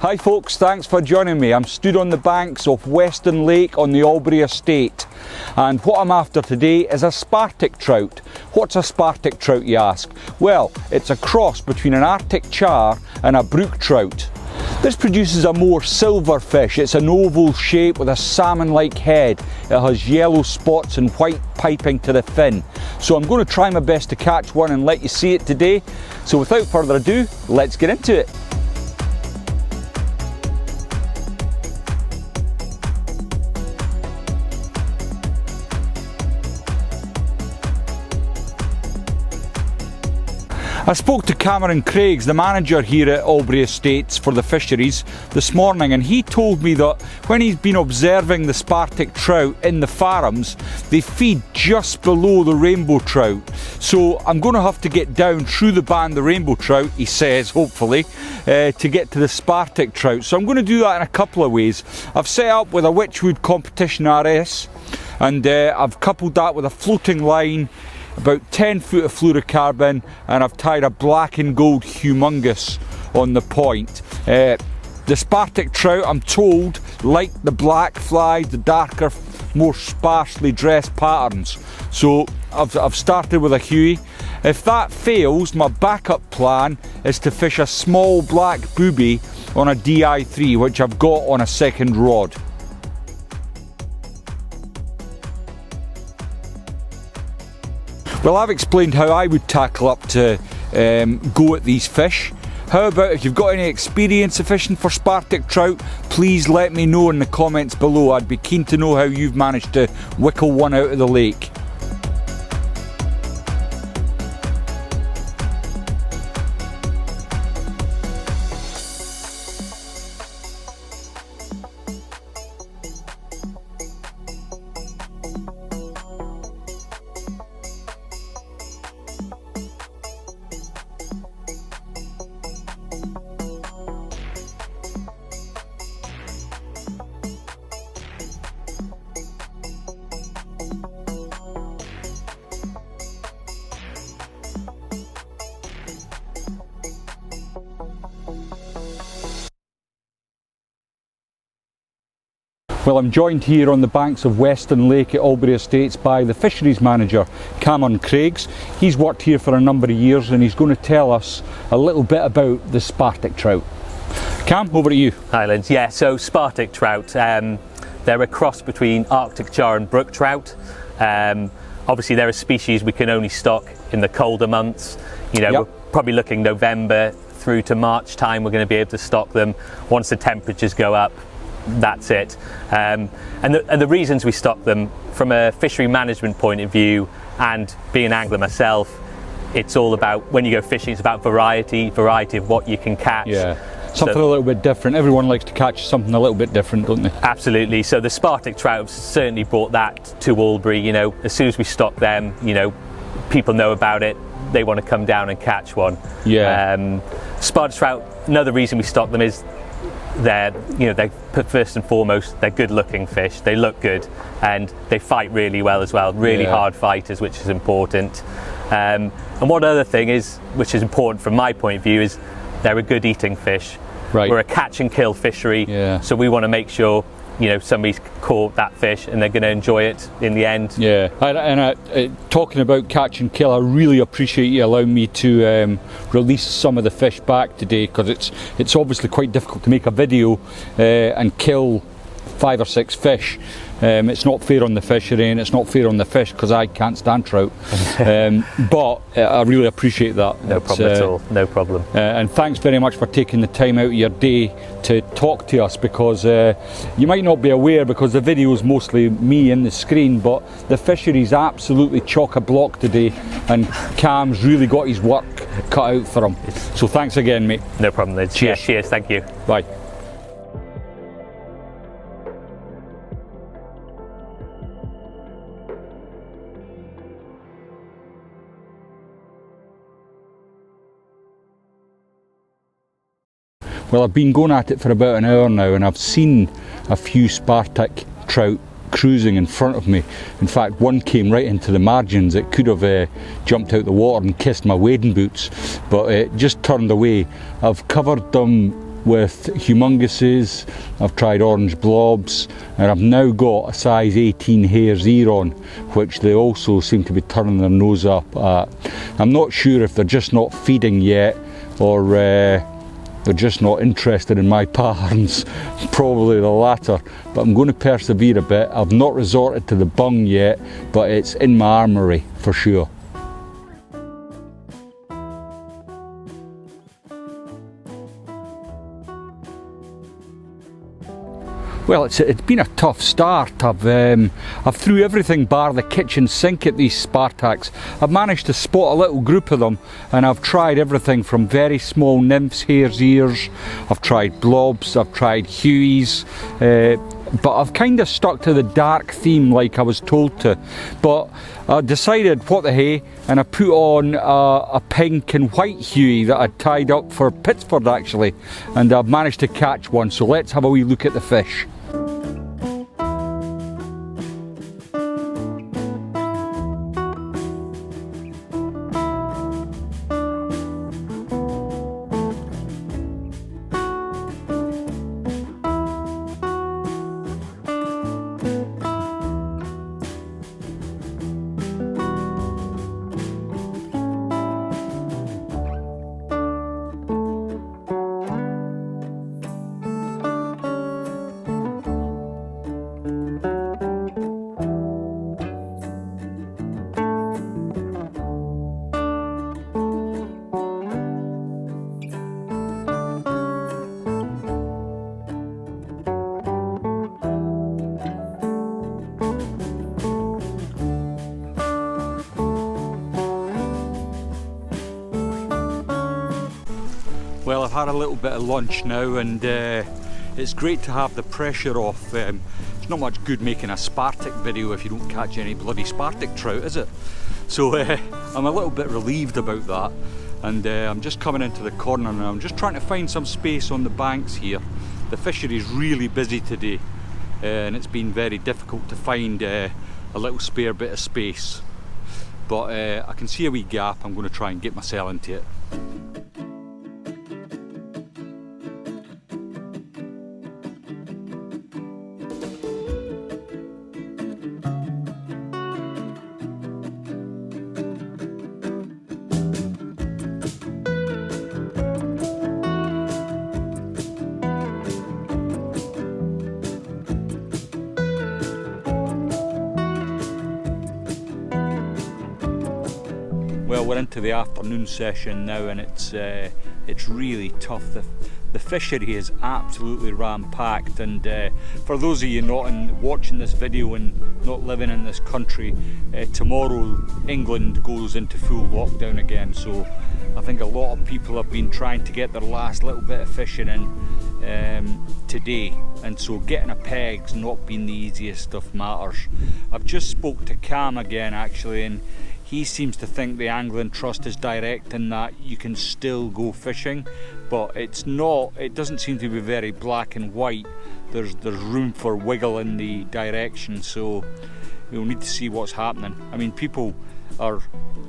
Hi folks, thanks for joining me. I'm stood on the banks of Western Lake on the Albury estate, and what I'm after today is a Spartic trout. What's a Spartic trout, you ask? Well, it's a cross between an Artic char and a Brook trout. This produces a more silver fish. It's an oval shape with a salmon-like head. It has yellow spots and white piping to the fin. So I'm going to try my best to catch one and let you see it today. So without further ado, let's get into it. I spoke to Cameron Craigs, the manager here at Albury Estates for the fisheries, this morning, and he told me that when he's been observing the Spartic trout in the farms, they feed just below the rainbow trout. So I'm going to have to get down through the band, the rainbow trout, he says, hopefully, to get to the Spartic trout. So I'm going to do that in a couple of ways. I've set up with a Witchwood Competition RS, and I've coupled that with a floating line, about 10 foot of fluorocarbon, and I've tied a black and gold humongous on the point. The Spartic trout, I'm told, like the black flies, the darker, more sparsely dressed patterns. So I've started with a Huey. If that fails, my backup plan is to fish a small black booby on a DI3, which I've got on a second rod. Well, I've explained how I would tackle up to go at these fish. How about if you've got any experience of fishing for Spartic trout, please let me know in the comments below. I'd be keen to know how you've managed to whickle one out of the lake. Well, I'm joined here on the banks of Western Lake at Albury Estates by the fisheries manager, Cameron Craigs. He's worked here for a number of years and he's going to tell us a little bit about the Spartic trout. Cam, over to you. Hi, Linz. Yeah, so Spartic trout, they're a cross between Arctic char and brook trout. Obviously, they're a species we can only stock in the colder months. You know, Yep. We're probably looking November through to March time. We're going to be able to stock them. Once the temperatures go up, that's it. And the reasons we stock them, from a fishery management point of view, and being an angler myself, it's all about, when you go fishing, it's about variety of what you can catch. Yeah, something a little bit different. Everyone likes to catch something a little bit different, don't they? Absolutely. So the Spartic trout have certainly brought that to Albury. You know, as soon as we stock them, you know, people know about it. They want to come down and catch one. Yeah. Spartic trout, another reason we stock them is they're first and foremost, they're good looking fish. They look good and they fight really well as well. Really hard fighters, which is important. And one other thing is, which is important from my point of view, is they're a good eating fish. Right. We're a catch and kill fishery, so we want to make sure, you know, somebody's caught that fish and they're going to enjoy it in the end. Yeah, and talking about catch and kill, I really appreciate you allowing me to release some of the fish back today, because it's obviously quite difficult to make a video and kill 5 or 6 fish. It's not fair on the fishery and it's not fair on the fish, because I can't stand trout. But I really appreciate that. No problem at all, no problem. And thanks very much for taking the time out of your day to talk to us, because you might not be aware, because the video is mostly me in the screen, but the fishery's absolutely chock-a-block today and Cam's really got his work cut out for him. So thanks again, mate. No problem, Liz. Cheers. Cheers, thank you. Bye. Well, I've been going at it for about an hour now and I've seen a few Spartic trout cruising in front of me. In fact, one came right into the margins. It could have jumped out the water and kissed my wading boots, but it just turned away. I've covered them with humonguses, I've tried orange blobs, and I've now got a size 18 hare's ear on, which they also seem to be turning their nose up at. I'm not sure if they're just not feeding yet, or they're just not interested in my patterns. Probably the latter, but I'm going to persevere a bit. I've not resorted to the bung yet, but it's in my armoury for sure. Well, it's been a tough start. I've threw everything bar the kitchen sink at these Spartaks. I've managed to spot a little group of them, and I've tried everything from very small nymphs, hare's ears, I've tried blobs, I've tried hueys, but I've kind of stuck to the dark theme like I was told to. But I decided, what the hey, and I put on a pink and white huey that I tied up for Pittsford actually, and I've managed to catch one, so let's have a wee look at the fish. Well, I've had a little bit of lunch now, and it's great to have the pressure off. It's not much good making a Spartic video if you don't catch any bloody Spartic trout, is it? So I'm a little bit relieved about that, and I'm just coming into the corner now. I'm just trying to find some space on the banks here. The fishery is really busy today, and it's been very difficult to find a little spare bit of space. But I can see a wee gap. I'm going to try and get myself into it. Well, we're into the afternoon session now, and it's really tough. The fishery is absolutely ram-packed, and for those of you not watching this video and not living in this country, tomorrow England goes into full lockdown again, so I think a lot of people have been trying to get their last little bit of fishing in today, and so getting a peg's not been the easiest of matters. I've just spoke to Cam again actually, and he seems to think the Angling Trust is directing that you can still go fishing, but it's not. It doesn't seem to be very black and white. There's room for wiggle in the direction, so we'll need to see what's happening. I mean, people are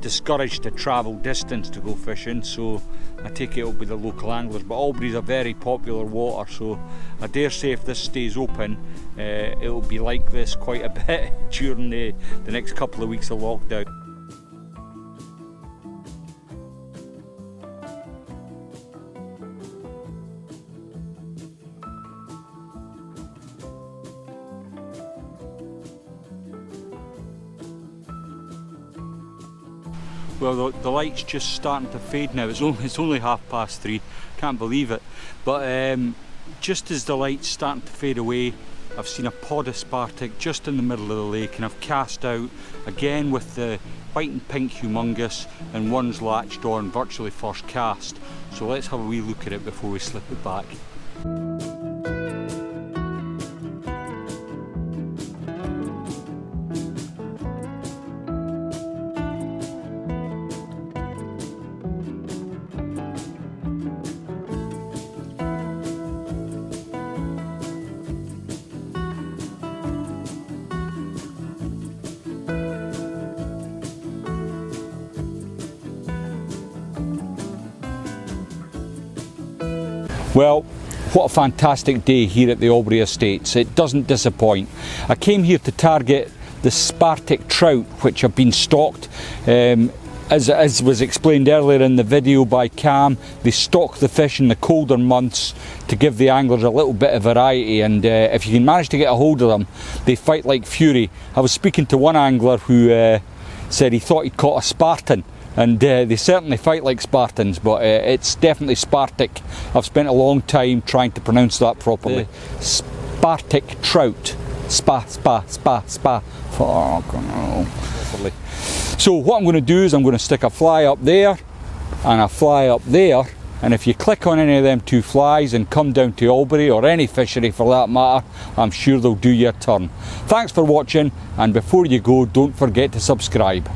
discouraged to travel distance to go fishing, so I take it it'll be the local anglers. But Albury's a very popular water, so I dare say if this stays open, it'll be like this quite a bit during the next couple of weeks of lockdown. Well, the light's just starting to fade now. It's only 3:30. Can't believe it. But just as the light's starting to fade away, I've seen a pod of Spartak just in the middle of the lake, and I've cast out again with the white and pink humongus, and one's latched on virtually first cast. So let's have a wee look at it before we slip it back. Well, What a fantastic day here at the Albury Estates. It doesn't disappoint. I came here to target the Spartic Trout, which have been stocked. As was explained earlier in the video by Cam, they stock the fish in the colder months to give the anglers a little bit of variety, and if you can manage to get a hold of them, they fight like fury. I was speaking to one angler who said he thought he'd caught a Spartan, and they certainly fight like Spartans, but it's definitely Spartic. I've spent a long time trying to pronounce that properly. Spartic Trout. Spa. So what I'm going to do is I'm going to stick a fly up there and a fly up there, and if you click on any of them two flies and come down to Albury, or any fishery for that matter, I'm sure they'll do you a turn. Thanks for watching, and before you go, don't forget to subscribe.